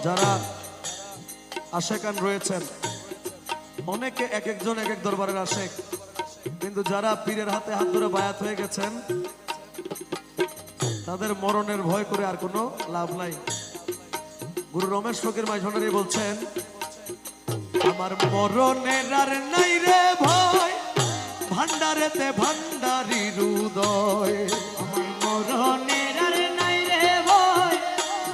যারা আশেকান রয়েছেন, অনেকে এক একজন এক এক দরবারের আশেক, কিন্তু যারা পীরের হাতে হাত ধরে বায়াত হয়ে গেছেন তাদের মরণের ভয় করে আর কোনো লাভ নাই। গুরু রমেশ ফকির মাঝ ভান্ডারী বলছেন, আমার মরণের আর নাই রে ভয়, ভান্ডারেতে ভান্ডারীর উদয়। আমার মরণের আর নাই রে ভয়,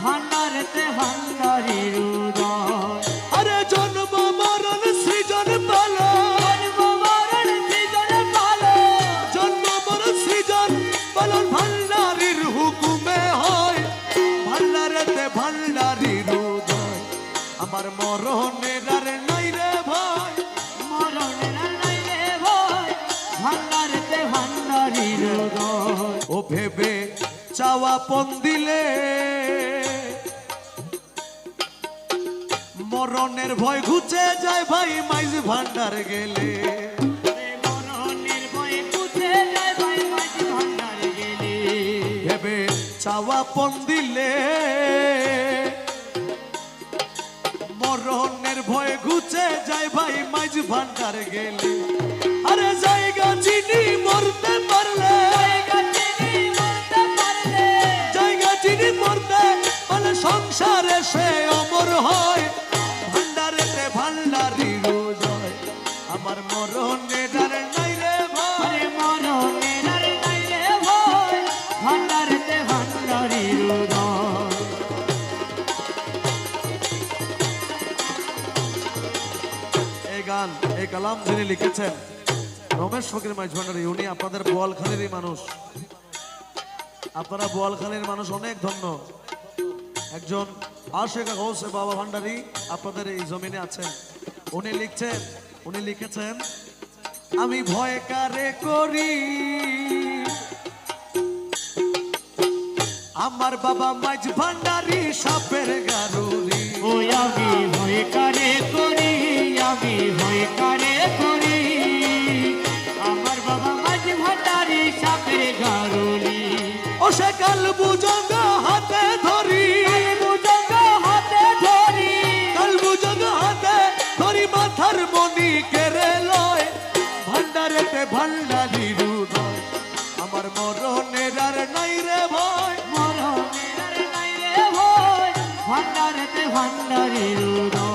ভান্ডারেতে ভান্ডারীর উদয়। আরে জন্ম মরণ সৃজন পালো, জন্ম মরণ সৃজন পালো, জন্ম মরণ সৃজন পালন ভান্ডারীর হুকুমে হয়, ভান্ডারেতে ভান্ডারীর উদয়। আমার মরণের আর নাই রে ভয়, মরণের আর নাই রে ভয়, ভান্ডারেতে ভান্ডারীর উদয়। ও ভেবে চাওয়া পন দিলে মরণের ভয় ঘুচে যায় ভাই মাইজ ভান্ডার গেলে। মরণের ভয়ে পুছে যায় ভাই মাঝ ভান্ডারে গেলে। ভেবে চাওয়া পন দিলে মরণের ভয় ঘুচে যায় ভাই মাইজ ভান্ডার গেলে। আরে জায়গা চিনি মরতে পারলে, জায়গা চিনি মরতে পারলে সংসারে সে অমর হয়, ভান্ডারেতে ভান্ডারীর উদয়। আমার মরণের আর নাই রে ভয়, মরণের আর নাই রে ভয়, ভান্ডারেতে ভান্ডারীর উদয়। এই গান এই কালাম যিনি লিখেছেন রমেশ ফকির মাঝ ভান্ডারী, উনি আপনাদের বোয়ালখালীরই মানুষ। আপনারা বোয়ালখালীর মানুষ অনেক ধন্য। একজন আশেক গৌসে বাবা ভান্ডারী আপনাদের এই জমিনে আছেন। উনি লিখেছেন, আমি ভয় কারে করি, আমার বাবা মাঝ ভান্ডারী সাপের গারুরি। ওই আমি ভয় কারে করি, আমি ভয় কারে করি, আমার বাবা মাঝ ভান্ডারী সাপের গারুলি। ও সে কাল বুজঙ্গ হাতে ধরি, বুজঙ্গ হাতে ধরি, কাল বুজঙ্গ হাতে ধরি মাথার মনি কেড়ে লয়, ভান্ডারেতে ভান্ডারীর উদয়। আমার মরণের আর নাই রে ভয়, মরণের আর নাই রে ভয়, ভান্ডারেতে ভান্ডারীর উদয়।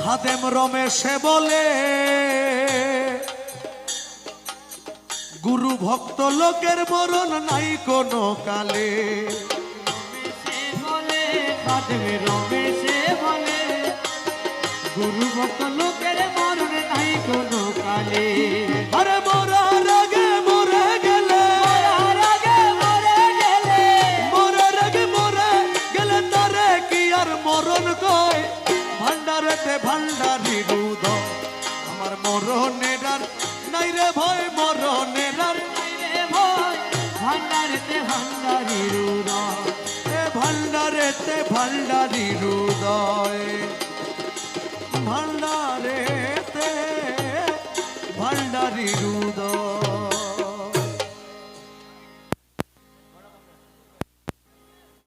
হাতেম রমেশে বলে, গুরু ভক্ত লোকের মরণ নাই কোনো কালে। রমেশে বলে, খাদেমে রমেশে বলে, গুরু ভক্ত লোকের মরণ নাই কোনো কালে। আরে মরার আগে মরে গেলে, মরার আগে মরে গেলে, মরার আগে মরে গেলে তারে কি আর মরণ কয়, ভান্ডারেতে ভান্ডারীর উদয়। আমার মরণের আর নাই রে ভয়, মরণের আর নাই রে ভয়, ভান্ডারেতে ভান্ডারীর উদয়। ভান্ডারেতে ভান্ডারীর উদয়, ভান্ডারেতে ভান্ডারীর উদয়।